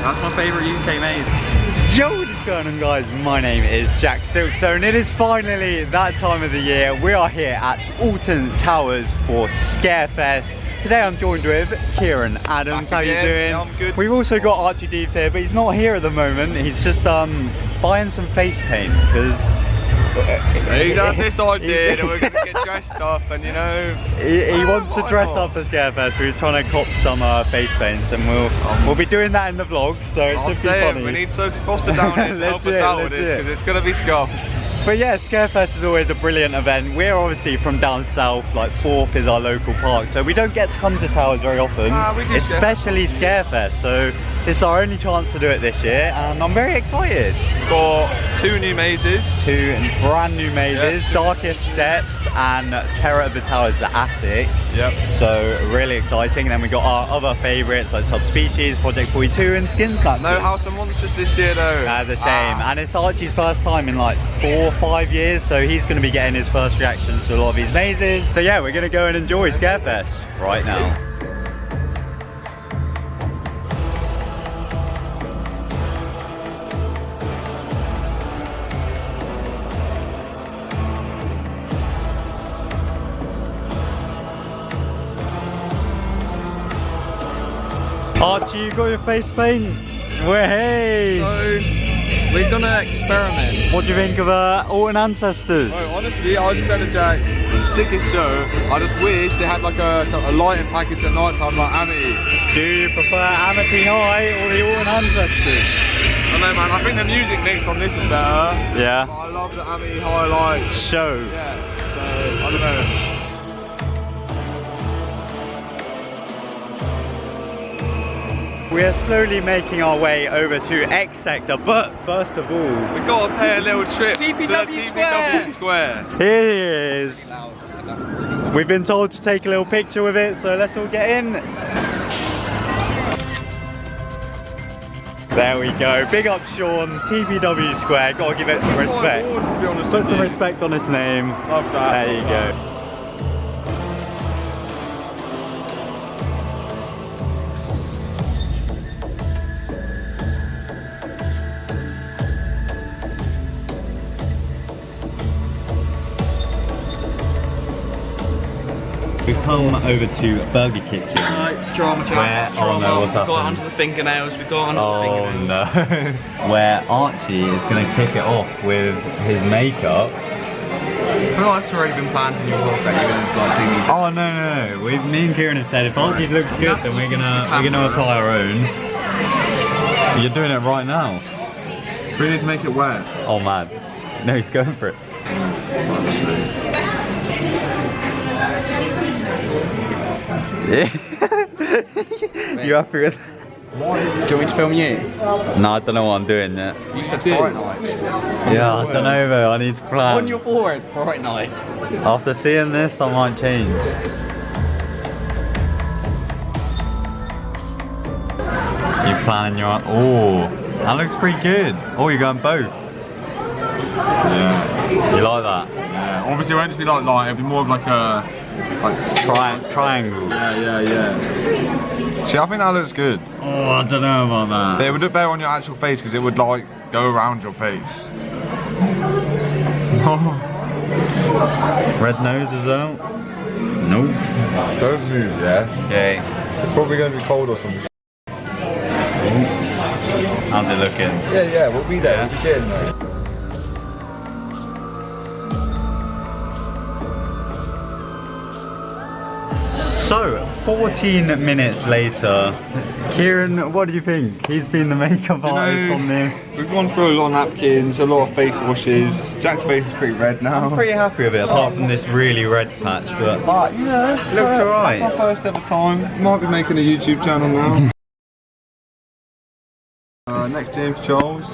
That's my favourite UK maze. Yo, what is going on, guys? My name is TheJackSilkstone. It is finally that time of the year. We are here at Alton Towers for Scarefest. Today I'm joined with Kieran Adams. How you doing? Yeah, I'm good. We've also got Archie Deeves here, but he's not here at the moment. He's just buying some face paint because he done this idea that we're going to get dressed up, and you know, he wants to dress up for Scarefest, so he's trying to cop some face paints, and we'll be doing that in the vlog, so it should be funny. We need Sophie Foster down here to help us out with this, because it's going to be scuffed. But yeah, Scarefest is always a brilliant event. We're obviously from down south, like Thorpe is our local park, so we don't get to come to Towers very often, especially Scarefest. So it's our only chance to do it this year, and I'm very excited. Got two new mazes. Two brand new mazes, yeah. Darkest Depths and Terror of the Towers, the Attic. Yep. So really exciting. And then we got our other favourites like Subspecies, Project 42 and Skin Snatchers. No House of Monsters this year though. That's a shame. And it's Archie's first time in like 4 or 5 years, so he's going to be getting his first reactions to a lot of these mazes. So yeah, we're going to go and enjoy Scarefest right now. Archie, you got your face paint? Hey! So, we're gonna experiment. What do you think of Alton Ancestors? Oh, honestly, I just said to Jack, sickest show. I just wish they had like a lighting package at night time like Amity. Do you prefer Amity High or the Alton Ancestors? I don't know, man. I think the music mix on this is better. Yeah. But I love the Amity High light show. Yeah. So I don't know. We're slowly making our way over to X Sector, but first of all, we've got to pay a little trip to TPW Square. Here he is. We've been told to take a little picture with it, so let's all get in. There we go. Big up Sean, TPW Square. Gotta give it some respect. Put some respect on his name. Love that. There you go. We've come over to Burger Kitchen. It's drama chat. Where, oh no, what's happened? We got onto the fingernails, we got onto the fingernails. Oh no. Where Archie is going to kick it off with his makeup. I feel like it's already been planned in your vlog that you're going to like do me. Oh no. Me and Kieran have said if Archie looks good, then we're gonna apply our own. You're doing it right now. We need to make it wet. Oh man. No, he's going for it. You happy with that? Do you want me to film you? No, I don't know what I'm doing yet. You said Fright Nights. Yeah, I don't know though, I need to plan. On your forehead, Fright Nights. After seeing this, I might change. You planning your... Oh, that looks pretty good. Oh, you're going both. Yeah. You like that? Yeah. Obviously it won't just be like light, it'll be more of like a... triangle. Yeah. See, I think that looks good. Oh, I don't know about that. But it would look better on your actual face because it would like go around your face. Red nose as well? Nope. Don't move, yeah? Okay. It's probably going to be cold or something. How's it looking? Yeah, we'll be there. We'll be getting there. So, 14 minutes later, Kieran, what do you think? He's been the makeup artist on this. We've gone through a lot of napkins, a lot of face washes. Jack's face is pretty red now. I'm pretty happy with it, apart from this really red patch, but you know, it looks alright. It's our first ever time. Might be making a YouTube channel now. Next, James Charles.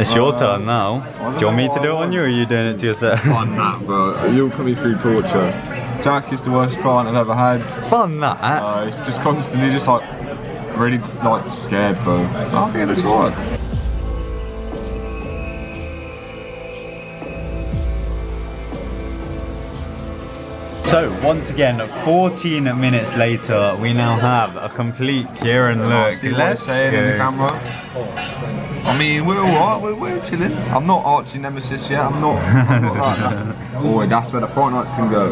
It's your turn now. Do you want me to do it on you, or are you doing it to yourself? Fun that, bro. You'll put me through torture. Jack is the worst client I've ever had. Fun that? He's just constantly just like really like scared, bro. I think it looks alright. So once again, 14 minutes later, we now have a complete Kieran look. See what I'm saying in the camera? I mean, we're alright, we're chilling. I'm not Archie Nemesis yet, I'm not like that. Oh, that's where the Fortnites can go.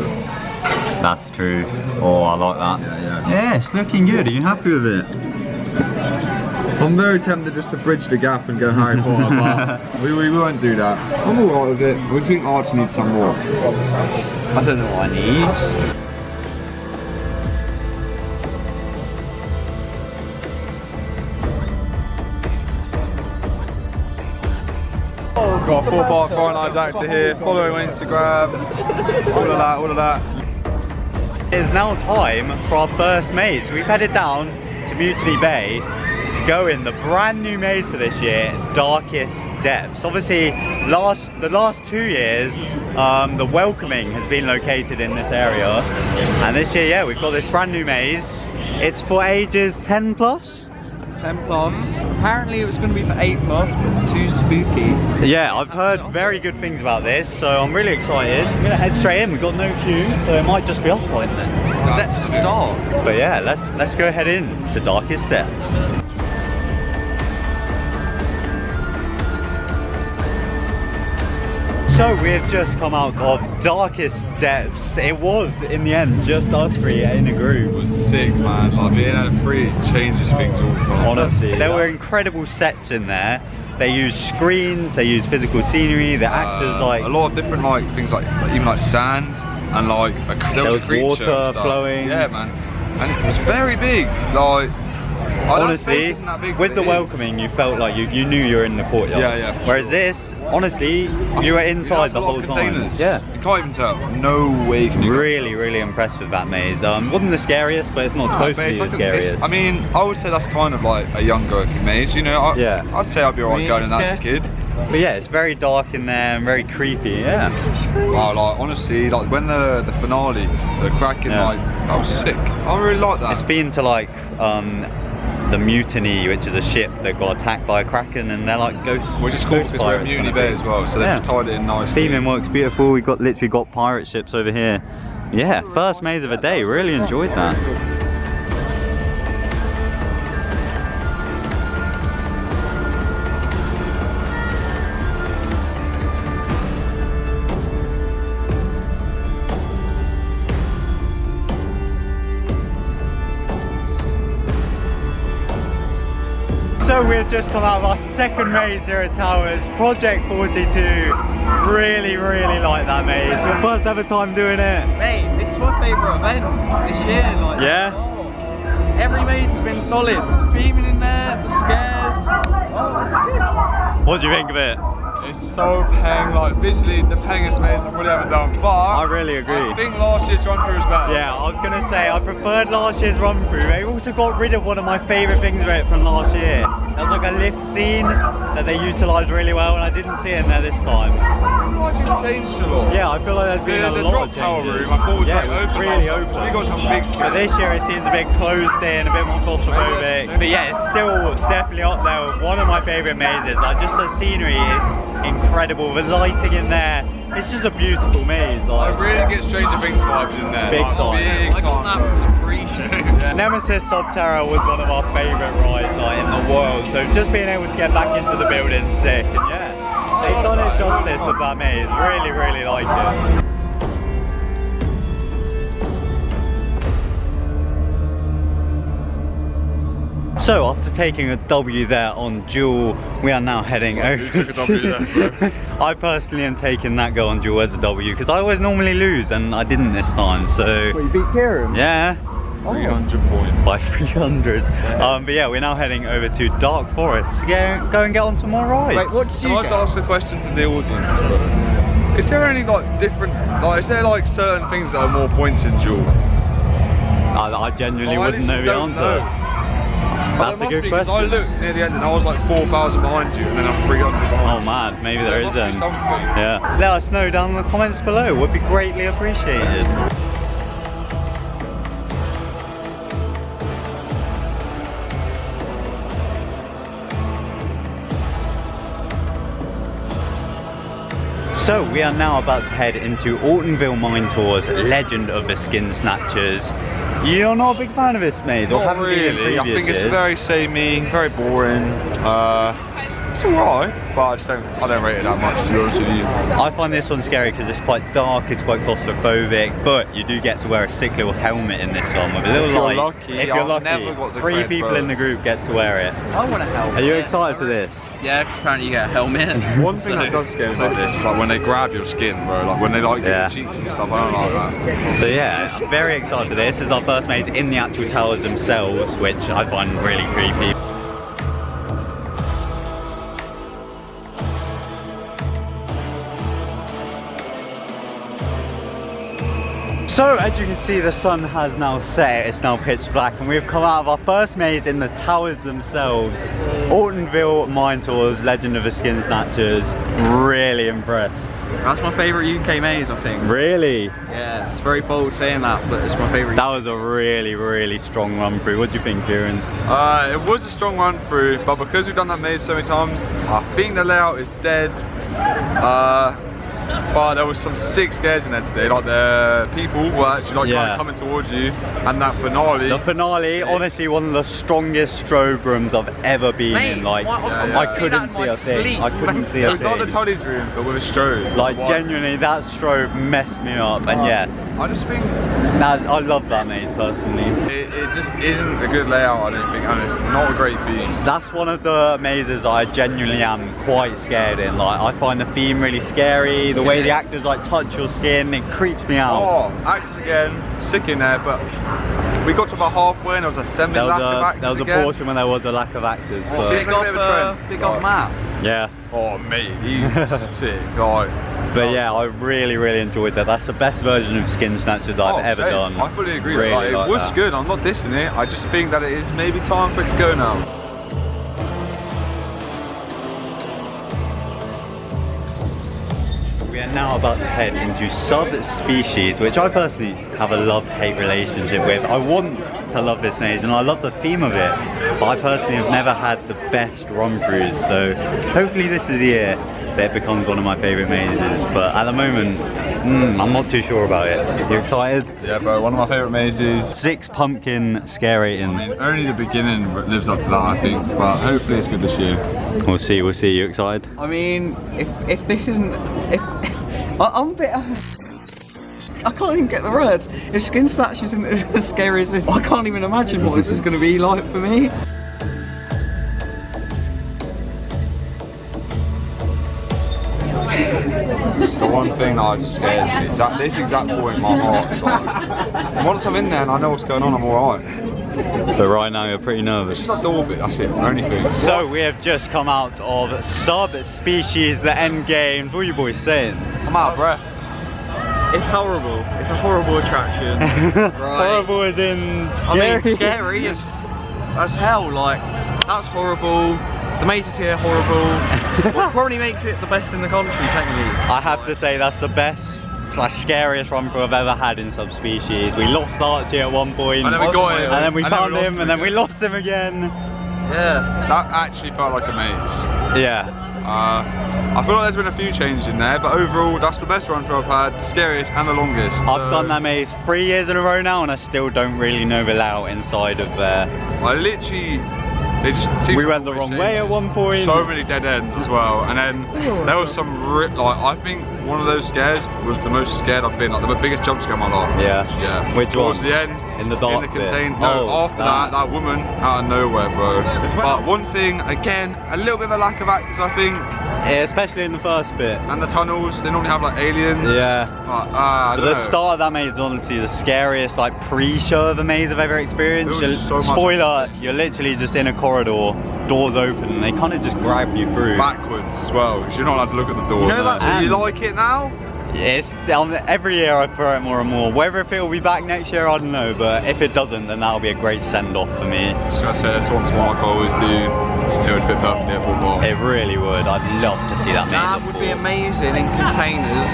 That's true. Oh, I like that. Yeah, it's looking good. Are you happy with it? I'm very tempted just to bridge the gap and go Harry Potter, but we won't do that. I'm alright with it. We think Archie needs some more. I don't know what I need. Got a 4-part Fortnites actor here. Follow him on Instagram. All of that. It's now time for our first maze. So we've headed down to Mutiny Bay to go in the brand new maze for this year, Darkest Depths. Obviously, the last 2 years, the Welcoming has been located in this area, and this year, yeah, we've got this brand new maze. It's for ages 10 plus. 10 plus. Apparently it was going to be for 8 plus, but it's too spooky. Yeah, I've heard very good things about this, so I'm really excited. I'm gonna head straight in. We've got no queue, so it might just be us right then. Depths of dark. But yeah, let's go head in to Darkest Depths. So we've just come out of Darkest Depths. It was, in the end, just us three in a group. It was sick, man. Like being at free changes things all the time. Honestly, there were incredible sets in there. They used screens, they used physical scenery, the actors like... a lot of different things like even like sand and like there was water flowing. Yeah, man. And it was very big. Like honestly, with the Welcoming, you felt like you knew you were in the courtyard. Yeah. Whereas this, honestly, you were inside the whole time. Yeah. You can't even tell. No way can you. Really impressed with that maze. Wasn't the scariest, but it's not supposed to be the scariest. I mean, I would say that's kind of like a younger maze, you know. I'd say I'd be alright going in that as a kid. But yeah, it's very dark in there and very creepy. Yeah. Wow, like honestly, like when the finale, the Kraken, like that was sick. I really like that. It's been to like the Mutiny, which is a ship that got attacked by a Kraken, and they're like ghosts. Which is cool because we're at Mutiny Bay as well, so they've just tied it in nicely. Theming works beautiful. We literally got pirate ships over here. Yeah, first maze of the day. Really enjoyed that. So we've just come out of our second maze here at Towers, Project 42. Really like that maze. Your first ever time doing it. Mate, this is my favourite event this year. Like, yeah? Every maze has been solid. Theming in there, the scares. Oh, that's good. What do you think of it? It's so peng, like visually the pengest maze I've really ever done, but I really agree. I think last year's run through was better. Yeah, I was gonna say I preferred last year's run through. They also got rid of one of my favourite things about it from last year. There was like a lift scene that they utilised really well, and I didn't see it in there this time. I feel like it's changed a lot. Yeah, I feel like there's been a lot of tower changes. room, I thought was yeah, like it was open. really open. We got some big But this year it seems a bit closed in, a bit more claustrophobic. But yeah, it's still definitely up there with one of my favourite mazes. Like just the scenery is incredible. The lighting in there, it's just a beautiful maze. Like, I really get Stranger Things vibes in there. Big time. Big time. Nemesis Subterra was one of our favourite rides like, in the world. So just being able to get back into the building, sick. And yeah, they've done it justice with that maze. Really like it. So after taking a W there on Jewel, we are now heading over to... I personally am taking that girl on Jewel as a W because I always normally lose and I didn't this time, so... Well, you beat Kieran? Yeah. 300 points. By 300. But yeah, we're now heading over to Dark Forest to go and get on some more rides. Wait, what did you Can I just ask a question to the audience? Is there any like different, like is there like certain things that are more points in Jewel? I genuinely wouldn't know the answer. That's a good question. I looked near the end and I was like 4,000 behind you and then I'm 300 behind. Oh man, maybe there is then. Something. Yeah. Let us know down in the comments below, would be greatly appreciated. So we are now about to head into Altonville Mine Tours, Legend of the Skin Snatchers. You're not a big fan of this maze, or haven't been in previous I think it's years? very samey, very boring. It's alright, but I don't rate it that much, to be honest with you. I find this one scary because it's quite dark, it's quite claustrophobic, but you do get to wear a sick little helmet in this one with a little light. If you're lucky, never got the 3 cred, people bro. in the group get to wear it. I want a helmet. Are you excited for this? Yeah, because apparently you get a helmet. One thing that does scare me about this is like when they grab your skin, bro. Like when they like Yeah. your cheeks and stuff. I don't like that. So yeah, I'm very excited for this. This is our first maze in the actual towers themselves, which I find really creepy. So as you can see, the sun has now set, it's now pitch black, and we've come out of our first maze in the towers themselves. Altonville Mine Tours, Legend of the Skin Snatchers. Really impressed. That's my favourite UK maze, I think. Really? Yeah, it's very bold saying that, but it's my favourite. That was a really strong run through. What do you think, Kieran? It was a strong run through, but because we've done that maze so many times, I think the layout is dead. But there was some sick scares in there today. Like the people were actually like kind of coming towards you, and that finale. The finale, honestly, one of the strongest strobe rooms I've ever been in. Like, I couldn't see a thing. I couldn't see a It was thing. like the Toddy's room, but with a strobe. Like genuinely, that strobe messed me up, and yeah, I just think I love that maze personally. it just isn't a good layout, I don't think, and it's not a great theme. That's one of the mazes I genuinely am quite scared in. Like, I find the theme really scary. The way the actors like touch your skin, it creeps me out. Oh, actors again, sick in there, but we got to about halfway and there was a semi lack of actors There was again. a portion when there was a lack of actors. But Big up Matt. yeah. Oh mate, he's sick, like. But yeah, I really enjoyed that. That's the best version of Skin Snatchers I've ever same. done. I fully agree. Really Like, like it was that. good. I'm not dissing it. I just think that it is maybe time for it to go now. We are now about to head into Subspecies, which I personally have a love-hate relationship with. I want to love this maze and I love the theme of it, but I personally have never had the best run-throughs, so hopefully this is the year that it becomes one of my favourite mazes, but at the moment, I'm not too sure about it. You excited? Yeah, bro. One of my favourite mazes. 6 pumpkin scarating. I mean, only the beginning lives up to that, I think, but hopefully it's good this year. We'll see. You excited? I mean, if this isn't, I'm a bit. I can't even get the words. If Skin Snatch isn't as scary as this, I can't even imagine what this is going to be like for me. It's the one thing that just scares me. It's at this exact point my heart's like, once I'm in there and I know what's going on, I'm alright. So right now you're pretty nervous. It's just that door bit, that's it, the only thing. So we have just come out of Subspecies, the end games. What are you boys saying? I'm out of breath. It's horrible. It's a horrible attraction. Right. Horrible as in scary. I mean, scary as hell. Like, that's horrible. The mazes here, horrible. What probably makes it the best in the country, technically. I have to say that's the best / scariest run through I've ever had in Subspecies. We lost Archie at one point, And then we got him. and then we And then found we lost him, him and then we again. lost him again. Yeah. That actually felt like a maze. Yeah. I feel like there's been a few changes in there, but overall that's the best run through I've had, the scariest and the longest. I've done that maze 3 years in a row now, and I still don't really know the layout inside of there. I literally, it just seems We like went the always wrong way at changes. one point. So many dead ends as well, and then there was some I think one of those scares was the most scared I've been, like the biggest jump scare of my life. Yeah. Which Towards one? the end, In the dark in the bit? container. Oh, No, after that woman out of nowhere, bro. But one thing, again, a little bit of a lack of actors, I think. Yeah, especially in the first bit. And the tunnels, they normally have like aliens. Yeah. But, I don't The know. start of that maze is honestly the scariest like pre-show of a maze I've ever experienced. There was so much Spoiler, you're literally just in a corridor, doors open, and they kind of just grab you through. Backwards as well, because you're not allowed to look at the door. You know that- Do you like it now? It's every year I throw it more and more. Whether if it will be back next year, I don't know. But if it doesn't, then that'll be a great send-off for me. Just gonna say, that's one smart I always do. It would fit perfectly at football. It really would. I'd love to see that maze. That would be amazing in containers.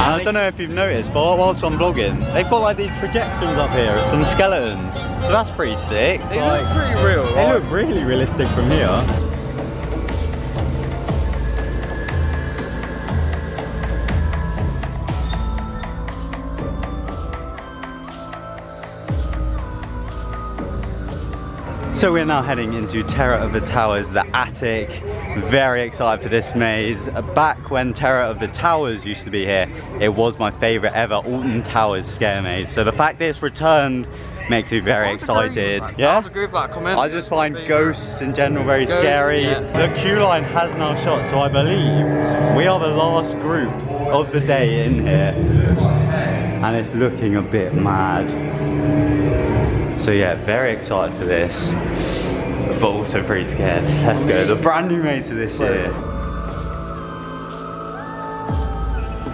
And I don't know if you've noticed, but whilst I'm vlogging, they've got like these projections up here of some skeletons. So that's pretty sick. They Like, look pretty real, they right? look really realistic from here. So we're now heading into Terror of the Towers, the attic. Very excited for this maze. Back when Terror of the Towers used to be here, it was my favourite ever Alton Towers scare maze. So the fact that it's returned makes me very excited. Yeah? I just find ghosts in general very scary. Yeah. The queue line has now shut, so I believe we are the last group of the day in here. And it's looking a bit mad. So yeah, very excited for this, but also pretty scared. Let's go, the brand new maze of this year.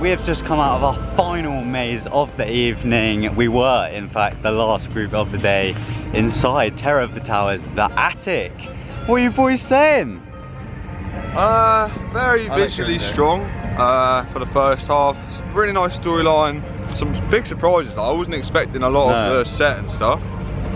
We have just come out of our final maze of the evening. We were, in fact, the last group of the day inside Terror of the Towers, the attic. What are you boys saying? Very visually strong for the first half. Really nice storyline. Some big surprises. I wasn't expecting a lot of the set and stuff.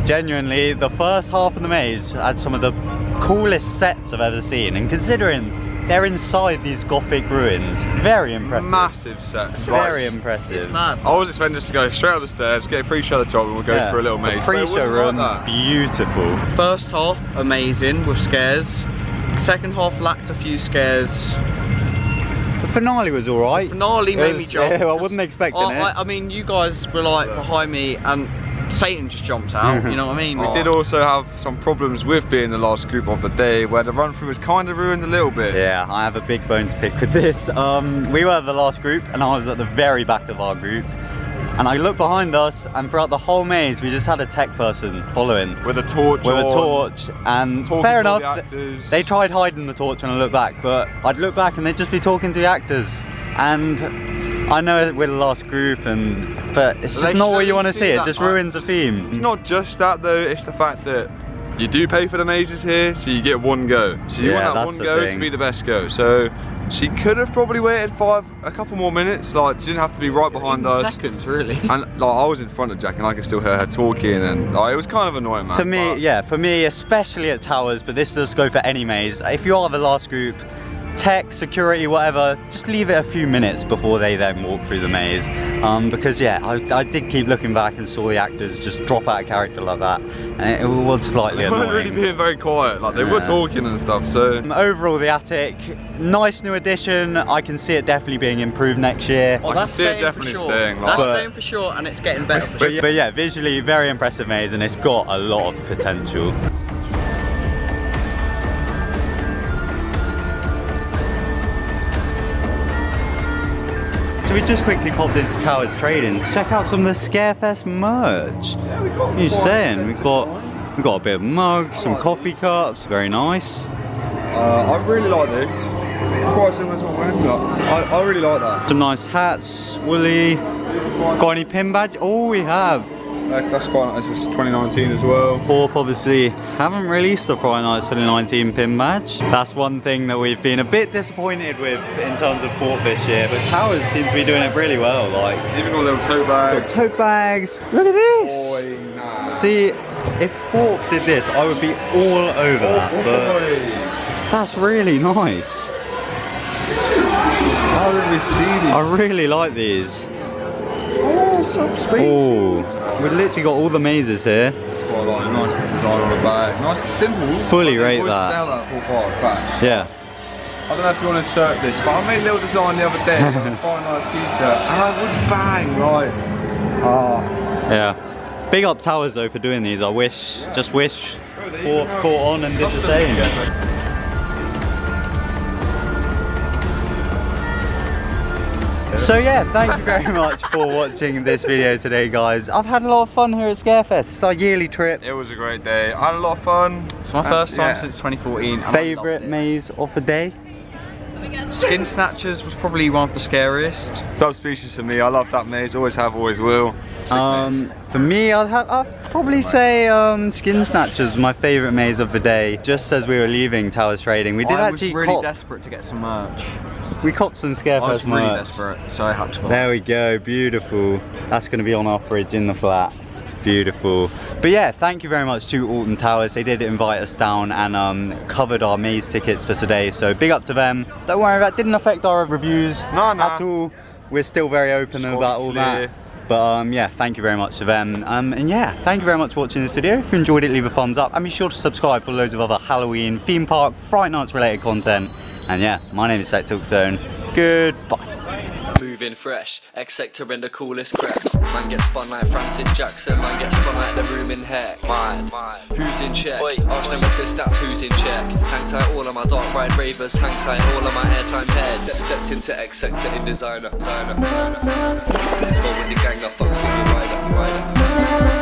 Genuinely, the first half of the maze had some of the coolest sets I've ever seen, and considering they're inside these gothic ruins, very impressive. Massive sets. Very impressive. I was expecting us to go straight up the stairs, get a pre-show at the top, and we'll go for a little maze. Pre-show room, like beautiful. First half, amazing with scares. Second half lacked a few scares. The finale was alright. The finale made me jump. Yeah, I wasn't expecting it. I mean, you guys were like behind me and Satan just jumped out, you know what I mean? We did also have some problems with being the last group of the day, where the run through was kind of ruined a little bit. Yeah, I have a big bone to pick with this. We were the last group and I was at the very back of our group. And I looked behind us, and throughout the whole maze we just had a tech person following. With a torch and fair enough, they tried hiding the torch when I looked back, but I'd look back and they'd just be talking to the actors. And I know we're the last group, but it's just not what you want to see. It just ruins the theme. It's not just that though, it's the fact that you do pay for the mazes here, so you get one go. So you want that one go to be the best go. So she could have probably waited a couple more minutes. Like, she didn't have to be right behind us. Seconds, really. And like, I was in front of Jack, and I could still hear her talking, and like, it was kind of annoying, man. To me, yeah, for me, especially at Towers, but this does go for any maze. If you are the last group, tech, security, whatever, just leave it a few minutes before they then walk through the maze. Because yeah, I did keep looking back and saw the actors just drop out of character like that, and it was slightly annoying. They weren't really being very quiet, like they were talking and stuff. So overall, the attic, nice new addition. I can see it definitely being improved next year. Oh, I can see it definitely staying. That's staying for sure, and it's getting better for sure. But yeah, visually very impressive maze, and it's got a lot of potential. So we just quickly popped into Towers Trading to check out some of the Scarefest merch. Yeah, we got What are you saying? We've got a bit of mugs, some coffee cups, very nice. I really like this. Quite similar to what we're wearing, but I really like that. Some nice hats, woolly. Got any pin badge? Oh, we have. That's quite nice. This is 2019 as well. Thorpe obviously haven't released the Friday Night 2019 pin badge. That's one thing that we've been a bit disappointed with in terms of Thorpe this year, but Towers seems to be doing it really well. Like, even got little tote bags. Tote bags. Look at this. Boy, nah. See, if Thorpe did this, I would be all over that. But that's really nice. How did we see these? I really like these. Oh, some Species. Oh, we've literally got all the mazes here. Quite like a nice design on the bag. Nice and simple. Fully rate that. Sell that for quite a fact. Yeah. I don't know if you want to insert this, but I made a little design the other day. Quite a nice t-shirt, and I would bang right. Yeah. Big up Towers though for doing these. I just wish Thorpe caught on and did the same. So yeah, thank you very much for watching this video today, guys. I've had a lot of fun here at Scarefest. It's our yearly trip. It was a great day. I had a lot of fun. It's my first time since 2014. Favourite maze of the day? Skin Snatchers was probably one of the scariest. Dub Species for me. I love that maze. Always have, always will. For me, I'd probably say Skin Snatchers was my favourite maze of the day. Just as we were leaving Towers Trading, we did actually was really desperate to get some merch. We copped some Scarefest merch. I was really desperate, so I had to buy. There we go, beautiful. That's going to be on our fridge in the flat. Beautiful. But yeah, thank you very much to Alton Towers. They did invite us down and covered our maze tickets for today, so big up to them. Don't worry, that didn't affect our reviews at all. We're still very open about all that. But yeah, thank you very much to them. And yeah, thank you very much for watching this video. If you enjoyed it, leave a thumbs up and be sure to subscribe for loads of other Halloween, theme park, Fright Nights related content. And yeah, my name is TheJackSilkstone. Goodbye. Moving fresh, X-Sector and the coolest creps. Man gets spun like Francis Jackson, man gets spun like the room in heck. Mine. Who's in check? Arch Nemesis, that's who's in check. Hang tight all of my dark ride ravers, hang tight all of my airtime head. Stepped into X-Sector in designer. But with the gang I fuck single rider.